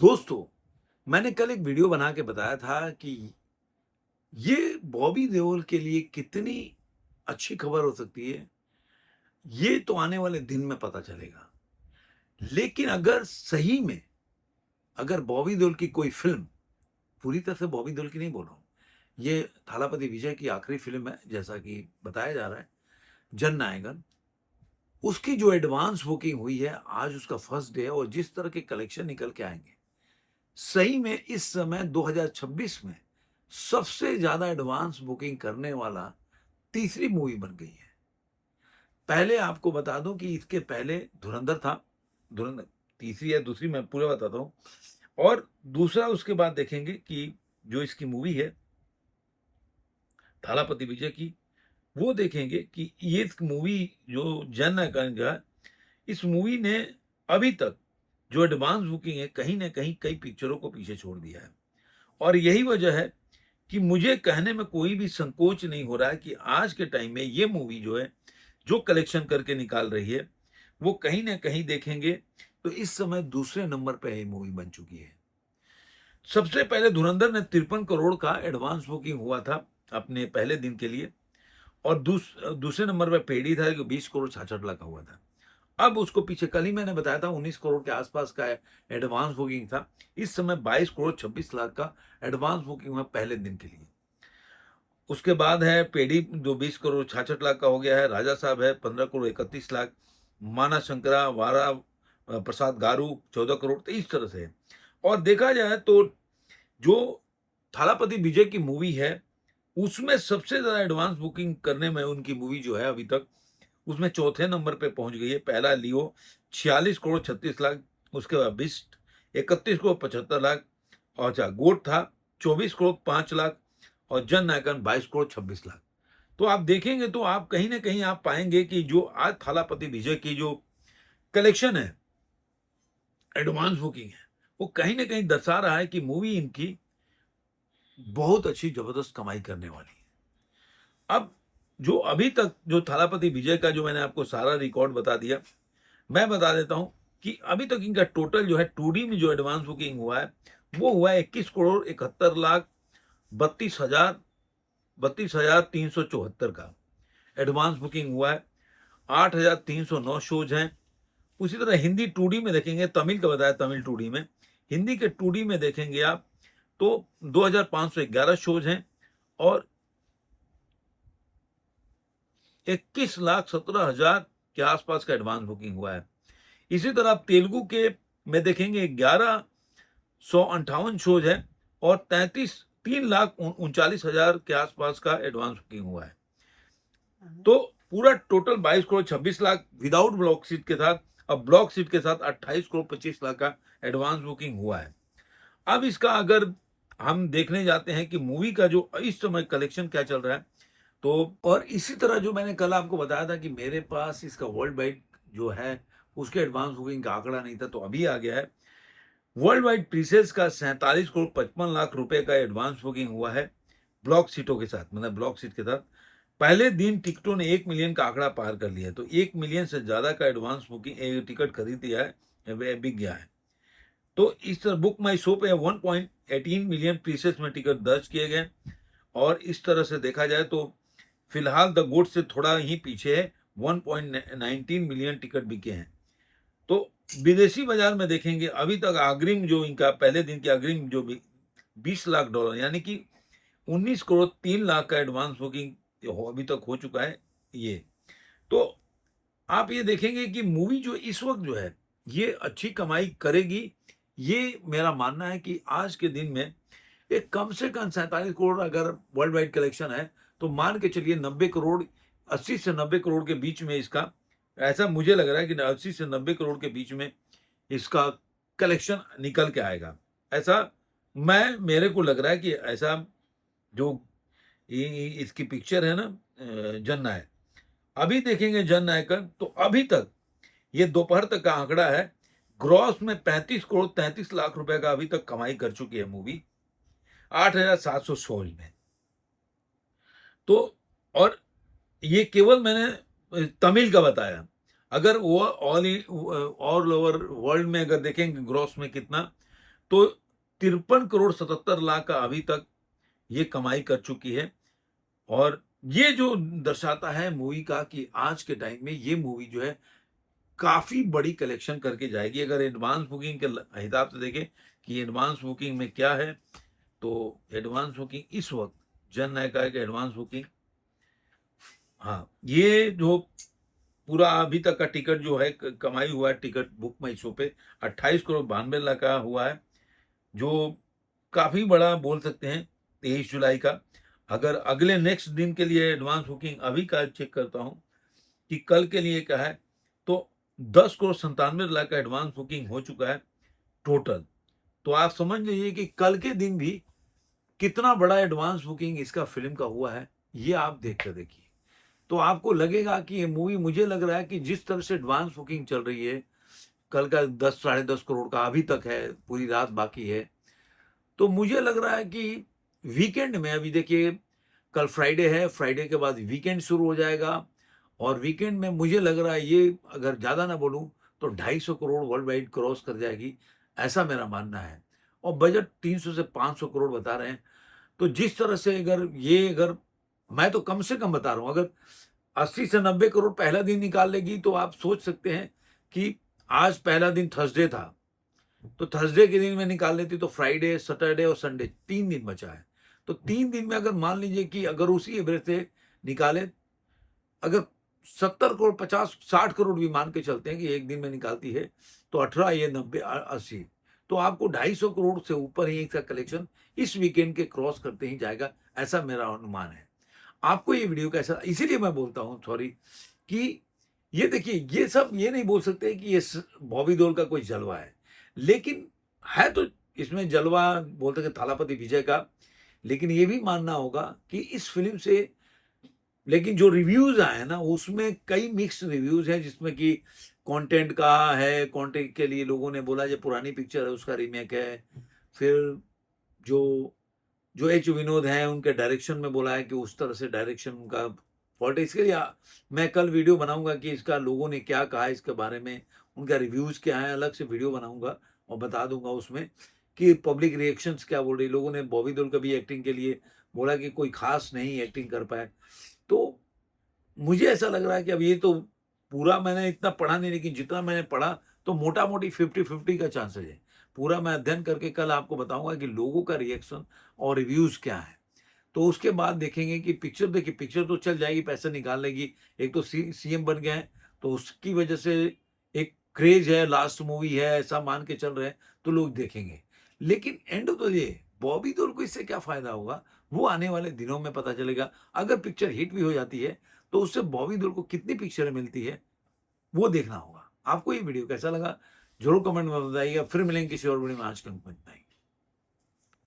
दोस्तों, मैंने कल एक वीडियो बना के बताया था कि ये बॉबी देओल के लिए कितनी अच्छी खबर हो सकती है, ये तो आने वाले दिन में पता चलेगा। लेकिन अगर सही में अगर बॉबी देओल की कोई फ़िल्म, पूरी तरह से बॉबी देओल की नहीं बोल रहा हूँ, ये थालापति विजय की आखिरी फ़िल्म है, जैसा कि बताया जा रहा है, जननायकन। उसकी जो एडवांस बुकिंग हुई है, आज उसका फर्स्ट डे है और जिस तरह के कलेक्शन निकल के आएँगे, सही में इस समय 2026 में सबसे ज़्यादा एडवांस बुकिंग करने वाला तीसरी मूवी बन गई है। पहले आपको बता दूँ कि इसके पहले धुरंधर था। धुरंधर तीसरी या दूसरी मैं पूरा बताता हूँ और दूसरा उसके बाद देखेंगे कि जो इसकी मूवी है थालापति विजय की, वो देखेंगे कि ये मूवी जो जन आकांक्षा है, इस मूवी ने अभी तक जो एडवांस बुकिंग है, कहीं न कहीं कई पिक्चरों को पीछे छोड़ दिया है। और यही वजह है कि मुझे कहने में कोई भी संकोच नहीं हो रहा है कि आज के टाइम में ये मूवी जो है, जो कलेक्शन करके निकाल रही है, वो कहीं न कहीं देखेंगे तो इस समय दूसरे नंबर पे ये मूवी बन चुकी है। सबसे पहले धुरंधर ने 53 करोड़ का एडवांस बुकिंग हुआ था अपने पहले दिन के लिए और दूसरे नंबर पे पेडी था जो 20 करोड़ 66 लाख का हुआ था। अब उसको पीछे कल ही मैंने बताया था 19 करोड़ के आसपास का एडवांस बुकिंग था। इस समय 22 करोड़ 26 लाख का एडवांस बुकिंग हुआ पहले दिन के लिए। उसके बाद है पेडी जो 20 करोड़ 66 लाख का हो गया है, राजा साहब है 15 करोड़ 31 लाख, माना शंकरा वारा प्रसाद गारू 14 करोड़, तो इस तरह से है। और देखा जाए तो जो थालापति विजय की मूवी है, उसमें सबसे ज़्यादा एडवांस बुकिंग करने में उनकी मूवी जो है अभी तक, उसमें चौथे नंबर पे पहुंच गई है। पहला लियो 46 करोड़ 36 लाख, उसके बाद बिस्ट 31 करोड़ 75 लाख और अच्छा गोट था 24 करोड़ 5 लाख और जन नायकन 22 करोड़ 26 लाख। तो आप देखेंगे तो आप कहीं न कहीं आप पाएँगे कि जो आज थालापति विजय की जो कलेक्शन है, एडवांस बुकिंग है, वो कहीं न कहीं दर्शा रहा है कि मूवी इनकी बहुत अच्छी ज़बरदस्त कमाई करने वाली है। अब जो अभी तक जो थालापति विजय का जो मैंने आपको सारा रिकॉर्ड बता दिया, मैं बता देता हूँ कि अभी तक इनका टोटल जो है 2D में जो एडवांस बुकिंग हुआ है, वो हुआ है 21 करोड़ 71 लाख 32,374 का एडवांस बुकिंग हुआ है। 8,309 शोज़ हैं। उसी तरह हिंदी 2D में देखेंगे, तमिल का बताया तमिल 2D में। हिंदी के 2D में देखेंगे आप तो 2,511 शोज़ हैं और 21,17,000 के आसपास का एडवांस बुकिंग हुआ है। इसी तरह आप तेलुगु के में देखेंगे 1158 शोज हैं और 3,39,000 के आसपास का एडवांस बुकिंग हुआ है। तो पूरा total 22 crore 26 lakh without block seat के साथ, अब ब्लॉक सीट के साथ 28 करोड़ 25 लाख का एडवांस बुकिंग हुआ है। अब इसका अगर हम देखने जाते हैं कि मूवी का जो इस समय कलेक्शन क्या चल रहा है, तो और इसी तरह जो मैंने कल आपको बताया था कि मेरे पास इसका वर्ल्ड वाइड जो है, उसके एडवांस बुकिंग का आंकड़ा नहीं था, तो अभी आ गया है। वर्ल्ड वाइड प्रीसेल्स का 47 करोड़ 55 लाख रुपए का एडवांस बुकिंग हुआ है, ब्लॉक सीटों के साथ, मतलब ब्लॉक सीट के साथ। पहले दिन टिकटों ने 1 मिलियन का आंकड़ा पार कर लिया है, तो 1 मिलियन से ज़्यादा का एडवांस बुकिंग टिकट खरीद दिया है, वे बिक गया है। तो इस तरह बुक माई शो पे 1.18 मिलियन पीसेस में टिकट दर्ज किए गए और इस तरह से देखा जाए तो फिलहाल द गोट से थोड़ा ही पीछे है, 1.19 मिलियन टिकट बिके हैं। तो विदेशी बाजार में देखेंगे अभी तक अग्रिम जो इनका पहले दिन की अग्रिम जो भी $20 लाख यानी कि 19 करोड़ 3 लाख का एडवांस बुकिंग अभी तक हो चुका है ये। तो आप ये देखेंगे कि मूवी जो इस वक्त जो है ये अच्छी कमाई करेगी। ये मेरा मानना है कि आज के दिन में एक कम से कम 47 करोड़ अगर वर्ल्ड वाइड कलेक्शन है तो मान के चलिए 90 करोड़ 80 से 90 करोड़ के बीच में इसका, ऐसा मुझे लग रहा है कि 80 से 90 करोड़ के बीच में इसका कलेक्शन निकल के आएगा। ऐसा मैं मेरे को लग रहा है कि ऐसा जो इसकी पिक्चर है ना, जननायक, अभी देखेंगे जननायकन तो अभी तक ये दोपहर तक का आंकड़ा है, ग्रॉस में 35 करोड़ 33 लाख रुपए का अभी तक कमाई कर चुकी है मूवी 8,700 शोज में। तो और ये केवल मैंने तमिल का बताया। अगर वो ऑल ओवर वर्ल्ड में अगर देखेंगे ग्रॉस में कितना, तो 53 करोड़ 77 लाख का अभी तक ये कमाई कर चुकी है। और ये जो दर्शाता है मूवी का कि आज के टाइम में ये मूवी जो है काफ़ी बड़ी कलेक्शन करके जाएगी। अगर एडवांस बुकिंग के हिसाब से देखें कि एडवांस बुकिंग में क्या है, तो एडवांस बुकिंग इस वक़्त जननायका की एडवांस बुकिंग, हाँ, ये जो पूरा अभी तक का टिकट जो है कमाई हुआ है टिकट बुक माई शो पे 28 करोड़ 92 लाख का हुआ है, जो काफ़ी बड़ा बोल सकते हैं 23 जुलाई का। अगर अगले नेक्स्ट दिन के लिए एडवांस बुकिंग अभी का चेक करता हूँ कि कल के लिए क्या है, तो 10 करोड़ 97 लाख का एडवांस बुकिंग हो चुका है टोटल। तो आप समझ लीजिए कि कल के दिन भी कितना बड़ा एडवांस बुकिंग इसका फ़िल्म का हुआ है, ये आप देख कर देखिए। तो आपको लगेगा कि ये मूवी, मुझे लग रहा है कि जिस तरह से एडवांस बुकिंग चल रही है, कल का 10 साढ़े 10 करोड़ का अभी तक है, पूरी रात बाकी है। तो मुझे लग रहा है कि वीकेंड में, अभी देखिए कल फ्राइडे है, फ्राइडे के बाद वीकेंड शुरू हो जाएगा और वीकेंड में मुझे लग रहा है ये, अगर ज़्यादा ना बोलूँ तो 250 करोड़ वर्ल्ड वाइड क्रॉस कर जाएगी, ऐसा मेरा मानना है। और बजट 300 से 500 करोड़ बता रहे हैं। तो जिस तरह से अगर मैं तो कम से कम बता रहा हूँ, अगर 80 से 90 करोड़ पहला दिन निकाल लेगी तो आप सोच सकते हैं कि आज पहला दिन थर्सडे था, तो थर्सडे के दिन में निकाल लेती तो फ्राइडे, सैटरडे और संडे 3 दिन बचा है। तो 3 दिन में अगर मान लीजिए कि अगर उसी एवरेज से निकालें, अगर 70 करोड़ 50 60 करोड़ भी मान के चलते हैं कि एक दिन में निकालती है, तो 18 ये 90 80, तो आपको 250 करोड़ से ऊपर ही इसका कलेक्शन इस वीकेंड के क्रॉस करते ही जाएगा, ऐसा मेरा अनुमान है। आपको ये वीडियो कैसा, इसीलिए मैं बोलता हूँ सॉरी, कि ये देखिए, ये सब ये नहीं बोल सकते कि ये बॉबी देओल का कोई जलवा है, लेकिन है तो इसमें जलवा बोलते हैं थालापति विजय का। लेकिन ये भी मानना होगा कि इस फिल्म से, लेकिन जो रिव्यूज आए हैं ना, उसमें कई मिक्स रिव्यूज हैं, जिसमें कि कंटेंट का है, कंटेंट के लिए लोगों ने बोला जो पुरानी पिक्चर है उसका रीमेक है। फिर जो जो एच विनोद हैं उनके डायरेक्शन में बोला है कि उस तरह से डायरेक्शन उनका फॉल्ट है। इसके लिए मैं कल वीडियो बनाऊंगा कि इसका लोगों ने क्या कहा इसके बारे में, उनका रिव्यूज क्या है, अलग से वीडियो बनाऊंगा और बता दूंगा उसमें कि पब्लिक रिएक्शंस क्या बोल रही। लोगों ने बॉबी देओल का भी एक्टिंग के लिए बोला कि कोई खास नहीं एक्टिंग कर पाए। तो मुझे ऐसा लग रहा है कि अब ये तो पूरा मैंने इतना पढ़ा नहीं, लेकिन जितना मैंने पढ़ा तो मोटा-मोटी 50-50 का चांसेस है। पूरा मैं अध्ययन करके कल आपको बताऊँगा कि लोगों का रिएक्शन और रिव्यूज़ क्या है। तो उसके बाद देखेंगे कि पिक्चर, देखिए पिक्चर तो चल जाएगी, पैसे निकाल लेगी। एक तो सीएम बन गए हैं, तो उसकी वजह से एक क्रेज़ है, लास्ट मूवी है ऐसा मान के चल रहे हैं, तो लोग देखेंगे। लेकिन end of the day Bobby Deol को इससे क्या फ़ायदा होगा, वो आने वाले दिनों में पता चलेगा। अगर पिक्चर हिट भी हो जाती है, तो उससे बॉबी देओल को कितनी पिक्चरें मिलती है, वो देखना होगा। आपको ये वीडियो कैसा लगा? ज़रूर कमेंट में बताइएगा। फिर मिलेंगे किसी और वीडियो में। आज के लिए इतना ही।